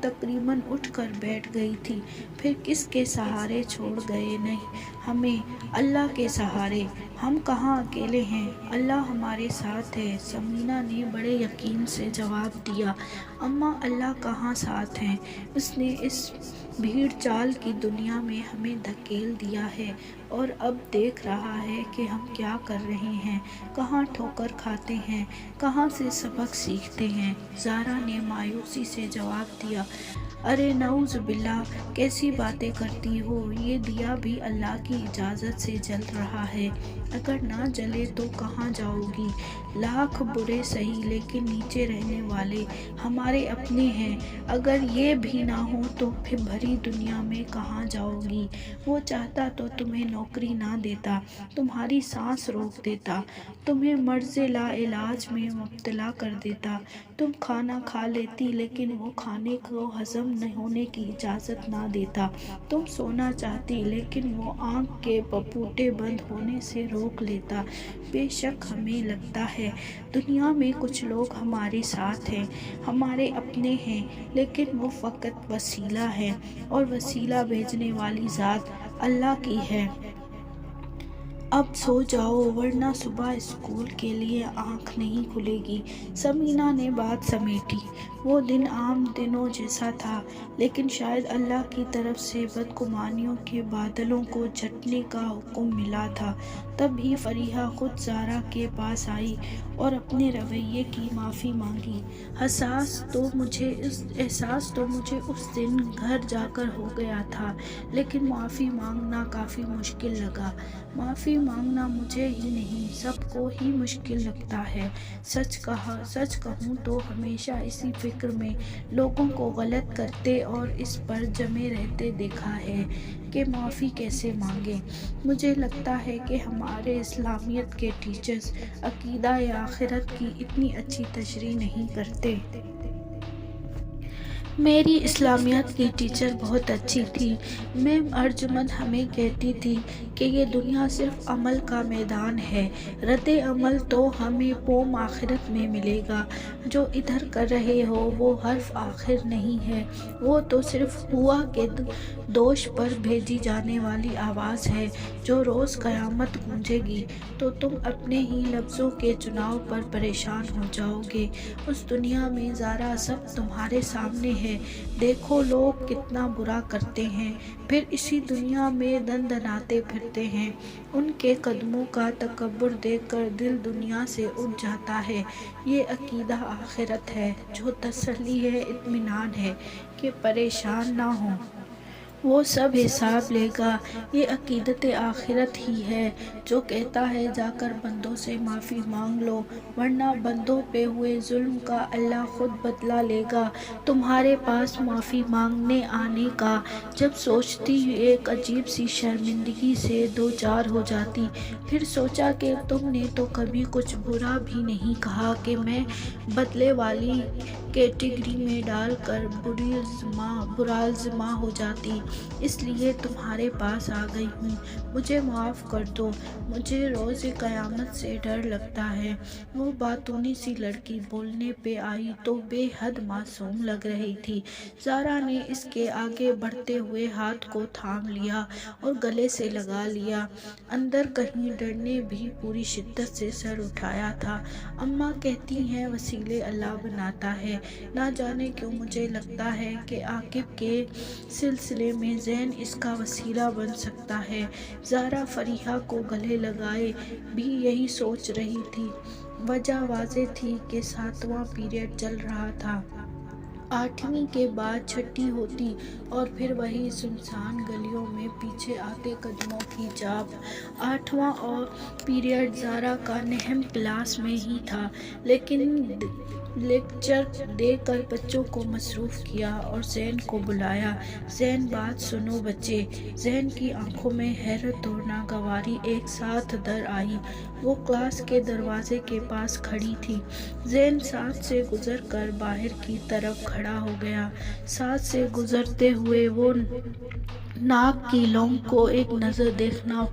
تقریباً اٹھ کر بیٹھ گئی تھی۔ پھر کس کے سہارے چھوڑ گئے ہمیں؟ اللہ کے سہارے۔ ہم کہاں اکیلے ہیں، اللہ ہمارے ساتھ ہے۔ ثمینہ نے بڑے یقین سے جواب دیا۔ اماں اللہ کہاں ساتھ ہیں؟ اس نے اس بھیڑ چال کی دنیا میں ہمیں دھکیل دیا ہے اور اب دیکھ رہا ہے کہ ہم کیا کر رہے ہیں، کہاں ٹھوکر کھاتے ہیں، کہاں سے سبق سیکھتے ہیں۔ زہرا نے مایوسی سے جواب دیا، ارے نعوذ باللہ، کیسی باتیں کرتی ہو؟ یہ دیا بھی اللہ کی اجازت سے جل رہا ہے، اگر نہ جلے تو کہاں جاؤ گی؟ لاکھ برے سہی لیکن نیچے رہنے والے ہمارے اپنے ہیں، اگر یہ بھی نہ ہو تو پھر بھری دنیا میں کہاں جاؤ گی؟ وہ چاہتا تو تمہیں نوکری نہ دیتا، تمہاری سانس روک دیتا، تمہیں مرض لا علاج میں مبتلا کر دیتا، تم کھانا کھا لیتی لیکن وہ کھانے کو ہضم ہونے کی اجازت نہ دیتا، تم سونا چاہتی لیکن وہ آنکھ کے پپوٹے بند ہونے سے روک لیتا۔ بے شک ہمیں لگتا ہے دنیا میں کچھ لوگ ہمارے ساتھ ہیں، ہمارے اپنے ہیں، لیکن وہ فقط وسیلہ ہیں اور وسیلہ بھیجنے والی ذات اللہ کی ہے۔ اب سو جاؤ ورنہ صبح اسکول کے لیے آنکھ نہیں کھلے گی۔ ثمینہ نے بات سمیٹی۔ وہ دن عام دنوں جیسا تھا، لیکن شاید اللہ کی طرف سے بدگمانیوں کے بادلوں کو چھٹنے کا حکم ملا تھا۔ تب ہی فریحہ خود زہرا کے پاس آئی اور اپنے رویے کی معافی مانگی۔ احساس تو مجھے اس دن گھر جا کر ہو گیا تھا، لیکن معافی مانگنا کافی مشکل لگا۔ معافی مانگنا مجھے ہی نہیں، سب کو ہی مشکل لگتا ہے۔ سچ کہوں تو ہمیشہ اسی فکر میں لوگوں کو غلط کرتے اور اس پر جمے رہتے دیکھا ہے کہ معافی کیسے مانگیں۔ مجھے لگتا ہے کہ ہمارے اسلامیات کے ٹیچرز عقیدہ آخرت کی اتنی اچھی تشریح نہیں کرتے۔ میری اسلامیات کی ٹیچر بہت اچھی تھی۔ میم ارجمن ہمیں کہتی تھی کہ یہ دنیا صرف عمل کا میدان ہے، رد عمل تو ہمیں پوم آخرت میں ملے گا۔ جو ادھر کر رہے ہو وہ حرف آخر نہیں ہے، وہ تو صرف ہوا کے دوش پر بھیجی جانے والی آواز ہے جو روز قیامت گونجے گی تو تم اپنے ہی لفظوں کے چناؤ پر پریشان ہو جاؤ گے۔ اس دنیا میں زہرا سب تمہارے سامنے ہے، دیکھو لوگ کتنا برا کرتے ہیں، پھر اسی دنیا میں دندناتے پھرتے ہیں۔ ان کے قدموں کا تکبر دیکھ کر دل دنیا سے اٹھ جاتا ہے۔ یہ عقیدہ آخرت ہے، جو تسلی ہے، اطمینان ہے کہ پریشان نہ ہوں، وہ سب حساب لے گا۔ یہ عقیدت آخرت ہی ہے جو کہتا ہے جا کر بندوں سے معافی مانگ لو، ورنہ بندوں پہ ہوئے ظلم کا اللہ خود بدلہ لے گا تمہارے پاس معافی مانگنے آنے کا۔ جب سوچتی ایک عجیب سی شرمندگی سے دوچار ہو جاتی، پھر سوچا کہ تم نے تو کبھی کچھ برا بھی نہیں کہا کہ میں بدلے والی کیٹیگری میں ڈال کر برالزما ہو جاتی، اس لیے تمہارے پاس آ گئی ہوں، مجھے معاف کر دو، مجھے روز قیامت سے ڈر لگتا ہے۔ وہ باتونی سی لڑکی بولنے پہ آئی تو بے حد معصوم لگ رہی تھی۔ زارا نے اس کے آگے بڑھتے ہوئے ہاتھ کو تھام لیا اور گلے سے لگا لیا، اندر کہیں ڈر نے بھی پوری شدت سے سر اٹھایا تھا۔ اماں کہتی ہیں وسیلے اللہ بناتا ہے، نہ جانے کیوں مجھے لگتا ہے کہ عاقب کے سلسلے میں زین اس کا وسیلہ بن سکتا ہے۔ زارا فریحہ کو گلے لگائے بھی یہی سوچ رہی تھی۔ وجہ واضح تھی کہ 7واں پیریڈ چل رہا تھا، 8ویں کے بعد چھٹی ہوتی اور پھر وہی سنسان گلیوں میں پیچھے آتے قدموں کی چاپ۔ 8واں پیریڈ زارا کا 9 کلاس میں ہی تھا، لیکن لیکچر دے کر بچوں کو مصروف کیا اور زین کو بلایا۔ زین بات سنو بچے۔ زین کی آنکھوں میں حیرت اور ناگواری ایک ساتھ در آئی۔ وہ کلاس کے دروازے کے پاس کھڑی تھی۔ زین ساتھ سے گزر کر باہر کی طرف کھڑا ہو گیا۔ ساتھ سے گزرتے ہوئے وہ ناک کی لونگ کو ایک نظر دیکھنا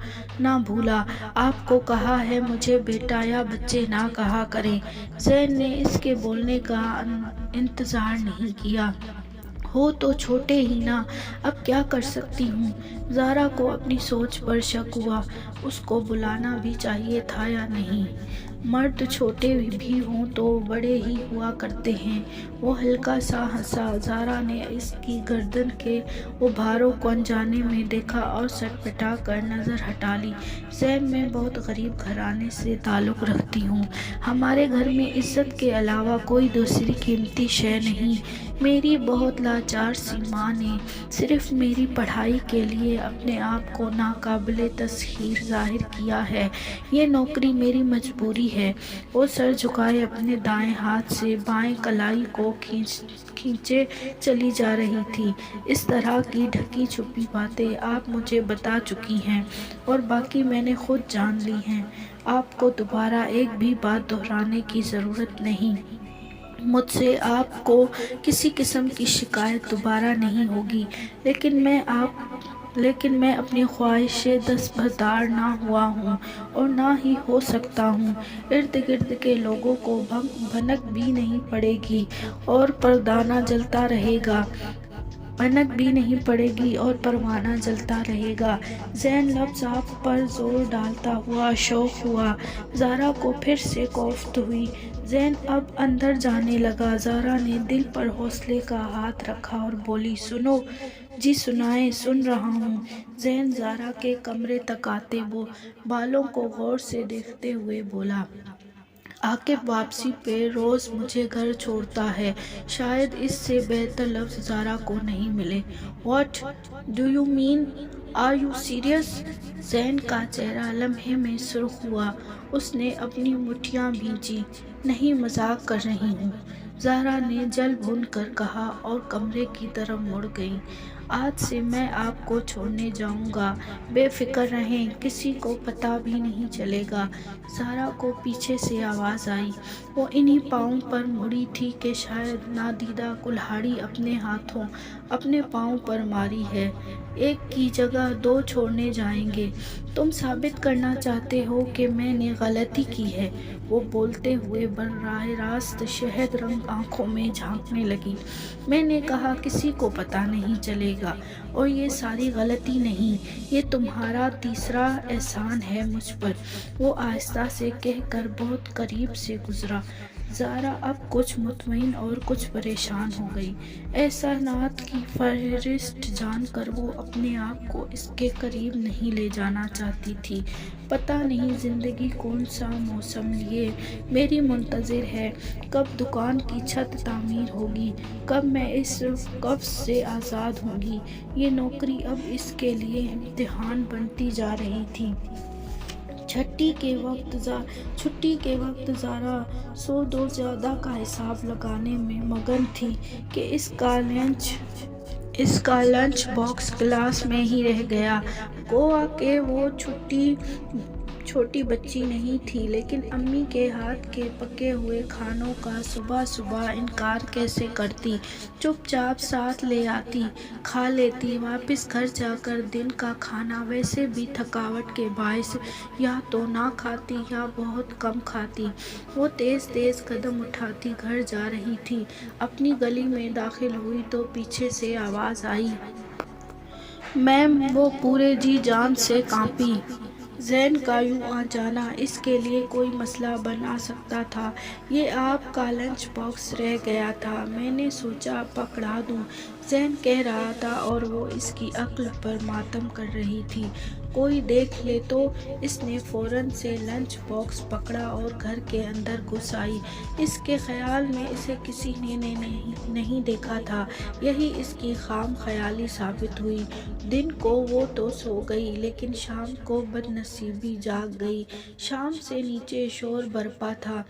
نہ بھولا۔ آپ کو کہا ہے مجھے بیٹا یا بچے نہ کہا کریں۔ زین نے اس کے بولنے کا انتظار نہیں کیا۔ ہو تو چھوٹے ہی نا، اب کیا کر سکتی ہوں۔ زارا کو اپنی سوچ پر شک ہوا، اس کو بلانا بھی چاہیے تھا یا نہیں۔ مرد چھوٹے بھی ہوں تو بڑے ہی ہوا کرتے ہیں۔ وہ ہلکا سا ہنسا۔ زارا نے اس کی گردن کے غباروں کو انجانے میں دیکھا اور سٹپٹا کر نظر ہٹا لی۔ زین میں بہت غریب گھرانے سے تعلق رکھتی ہوں، ہمارے گھر میں عزت کے علاوہ کوئی دوسری قیمتی شے نہیں۔ میری بہت لاچار سی ماں نے صرف میری پڑھائی کے لیے اپنے آپ کو ناقابل تسخیر ظاہر کیا ہے، یہ نوکری میری مجبوری ہے۔ وہ سر جھکائے اپنے دائیں ہاتھ سے بائیں کلائی کو کھینچے چلی جا رہی تھی۔ اس طرح کی ڈھکی چھپی باتیں آپ مجھے بتا چکی ہیں اور باقی میں نے خود جان لی ہیں۔ آپ کو دوبارہ ایک بھی بات دہرانے کی ضرورت نہیں۔ مجھ سے آپ کو کسی قسم کی شکایت دوبارہ نہیں ہوگی، لیکن میں اپنی خواہش سے دستبردار نہ ہوا ہوں اور نہ ہی ہو سکتا ہوں۔ ارد گرد کے لوگوں کو بھنک بھی نہیں پڑے گی اور پروانہ جلتا رہے گا۔ زین لفظ آپ پر زور ڈالتا ہوا شوق ہوا۔ زارا کو پھر سے کوفت ہوئی۔ زین اب اندر جانے لگا۔ زارا نے دل پر حوصلے کا ہاتھ رکھا اور بولی، سنو جی سنائیں، سن رہا ہوں۔ زین زارا کے کمرے تک آتے بالوں کو غور سے دیکھتے ہوئے بولا، عاقب واپسی پہ روز مجھے گھر چھوڑتا ہے، شاید اس سے بہتر لفظ زارا کو نہیں ملے۔ What do you mean? Are you serious? زین کا چہرہ لمحے میں سرخ ہوا۔ اس نے اپنی مٹھیاں بھینجی۔ نہیں، مذاق کر رہی ہوں، زارا نے جل بھن کر کہا اور کمرے کی طرف مڑ گئی۔ آج سے میں آپ کو چھوڑنے جاؤں گا، بے فکر رہیں، کسی کو پتہ بھی نہیں چلے گا۔ زارا کو پیچھے سے آواز آئی۔ وہ انہی پاؤں پر مڑی تھی کہ شاید نادیدہ کلہاڑی اپنے ہاتھوں اپنے پاؤں پر ماری ہے۔ ایک کی جگہ 2 چھوڑنے جائیں گے؟ تم ثابت کرنا چاہتے ہو کہ میں نے غلطی کی ہے؟ وہ بولتے ہوئے براہ راست شہد رنگ آنکھوں میں جھانکنے لگی۔ میں نے کہا کسی کو پتہ نہیں چلے گا، اور یہ ساری غلطی نہیں، یہ تمہارا تیسرا احسان ہے مجھ پر۔ وہ آہستہ سے کہہ کر بہت قریب سے گزرا۔ زارا اب کچھ مطمئن اور کچھ پریشان ہو گئی۔ احسانات کی فہرست جان کر وہ اپنے آپ کو اس کے قریب نہیں لے جانا چاہتی تھی۔ پتہ نہیں زندگی کون سا موسم لیے میری منتظر ہے، کب دکان کی چھت تعمیر ہوگی، کب میں اس قفس سے آزاد ہوں گی۔ یہ نوکری اب اس کے لیے امتحان بنتی جا رہی تھی۔ چھٹی کے وقت زارا 100 زیادہ کا حساب لگانے میں مگن تھی کہ اس کا لنچ باکس کلاس میں ہی رہ گیا۔ گویا کہ وہ چھوٹی بچی نہیں تھی، لیکن امی کے ہاتھ کے پکے ہوئے کھانوں کا صبح صبح انکار کیسے کرتی؟ چپ چاپ ساتھ لے آتی، کھا لیتی۔ واپس گھر جا کر دن کا کھانا ویسے بھی تھکاوٹ کے باعث یا تو نہ کھاتی یا بہت کم کھاتی۔ وہ تیز تیز قدم اٹھاتی گھر جا رہی تھی۔ اپنی گلی میں داخل ہوئی تو پیچھے سے آواز آئی، میم! وہ پورے جی جان سے کانپی۔ زین کا یوں آ جانا اس کے لیے کوئی مسئلہ بنا سکتا تھا؟ یہ آپ کا لنچ باکس رہ گیا تھا، میں نے سوچا پکڑا دوں، زین کہہ رہا تھا اور وہ اس کی عقل پر ماتم کر رہی تھی۔ کوئی دیکھ لے تو؟ اس نے فوراً سے لنچ باکس پکڑا اور گھر کے اندر گھس آئی۔ اس کے خیال میں اسے کسی نے نہیں دیکھا تھا، یہی اس کی خام خیالی ثابت ہوئی۔ دن کو وہ تو سو گئی، لیکن شام کو بدنصیبی جاگ گئی۔ شام سے نیچے شور برپا تھا۔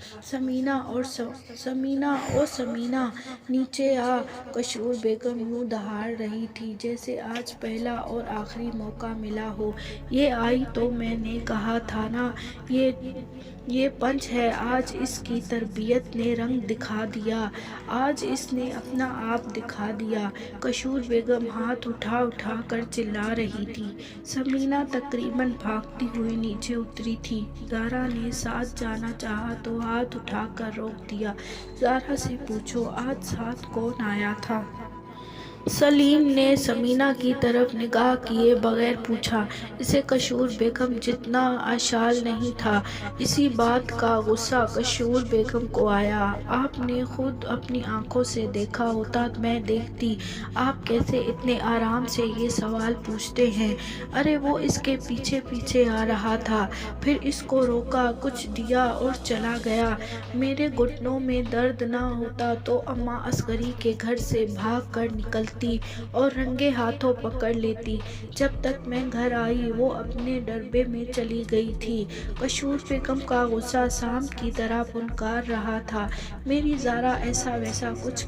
سمینا نیچے آ! کشور بیگم یوں دہاڑ رہی تھی جیسے آج پہلا اور آخری موقع ملا ہو۔ یہ آئی تو میں نے کہا تھا نا یہ پنچ ہے۔ آج اس کی تربیت نے رنگ دکھا دیا، آج اس نے اپنا آپ دکھا دیا۔ کشور بیگم ہاتھ اٹھا اٹھا کر چلا رہی تھی۔ سمینا تقریباً بھاگتی ہوئی نیچے اتری تھی۔ زارا نے ساتھ جانا چاہا تو ہاتھ اٹھا کر روک دیا۔ زارا سے پوچھو آج ساتھ کون آیا تھا؟ سلیم نے سمینا کی طرف نگاہ کیے بغیر پوچھا۔ اسے کشور بیگم جتنا اشال نہیں تھا، اسی بات کا غصہ کشور بیگم کو آیا۔ آپ نے خود اپنی آنکھوں سے دیکھا ہوتا میں دیکھتی، آپ کیسے اتنے آرام سے یہ سوال پوچھتے ہیں؟ ارے وہ اس کے پیچھے پیچھے آ رہا تھا، پھر اس کو روکا، کچھ دیا اور چلا گیا۔ میرے گھٹنوں میں درد نہ ہوتا تو اماں اصغری کے گھر سے بھاگ کر نکلتی اور رنگے ہاتھوں پکڑ لیتی۔ جب تک میں گھر آئی وہ اپنے ڈربے میں چلی گئی تھی۔ کشور بیگم کا غصہ سانپ کی طرح پھنکار رہا تھا۔ میری زارا ایسا ویسا کچھ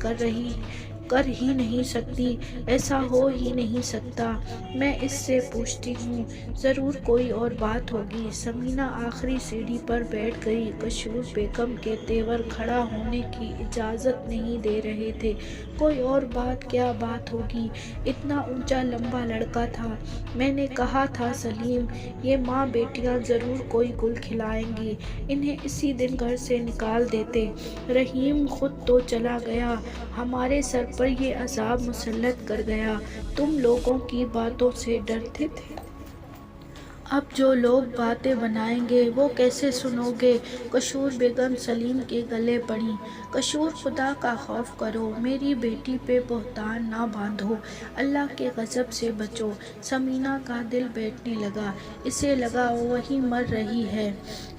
کر ہی نہیں سکتی، ایسا ہو ہی نہیں سکتا۔ میں اس سے پوچھتی ہوں، ضرور کوئی اور بات ہوگی۔ سمینا آخری سیڑھی پر بیٹھ گئی۔ کشور بیگم کے تیور کھڑا ہونے کی اجازت نہیں دے رہے تھے۔ کوئی اور بات؟ کیا بات ہوگی؟ اتنا اونچا لمبا لڑکا تھا۔ میں نے کہا تھا سلیم، یہ ماں بیٹیاں ضرور کوئی گل کھلائیں گی، انہیں اسی دن گھر سے نکال دیتے۔ رحیم خود تو چلا گیا، ہمارے سر پر یہ عذاب مسلط کر گیا۔ تم لوگوں کی باتوں سے ڈرتے تھے، اب جو لوگ باتیں بنائیں گے وہ کیسے سنو گے؟ کشور بیگم سلیم کے گلے پڑیں۔ کشور خدا کا خوف کرو، میری بیٹی پہ بہتان نہ باندھو، اللہ کے غضب سے بچو۔ سمینا کا دل بیٹھنے لگا، اسے لگا وہی مر رہی ہے۔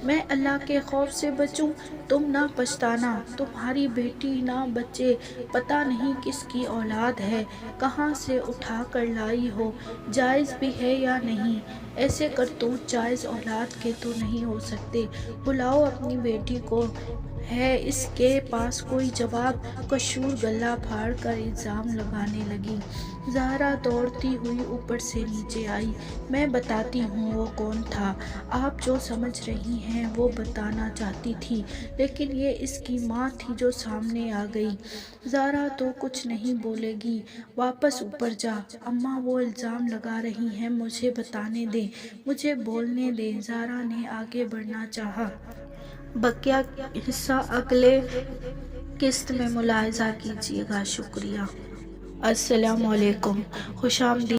میں اللہ کے خوف سے بچوں؟ تم نہ پچھتانا، تمہاری بیٹی نہ بچے، پتہ نہیں کس کی اولاد ہے، کہاں سے اٹھا کر لائی ہو، جائز بھی ہے یا نہیں؟ ایسے کرتوت جائز اولاد کے تو نہیں ہو سکتے۔ بلاؤ اپنی بیٹی کو، ہے اس کے پاس کوئی جواب؟ کشور گلہ پھاڑ کر الزام لگانے لگی۔ زارا دوڑتی ہوئی اوپر سے نیچے آئی۔ میں بتاتی ہوں وہ کون تھا۔ آپ جو سمجھ رہی ہیں وہ بتانا چاہتی تھی، لیکن یہ اس کی ماں تھی جو سامنے آ گئی۔ زارا تو کچھ نہیں بولے گی، واپس اوپر جا۔ اماں وہ الزام لگا رہی ہیں، مجھے بتانے دیں، مجھے بولنے دیں۔ زارا نے آگے بڑھنا چاہا۔ بقیہ حصہ اگلے قسط میں ملاحظہ کیجیے گا۔ شکریہ۔ السلام علیکم، خوش آمدید۔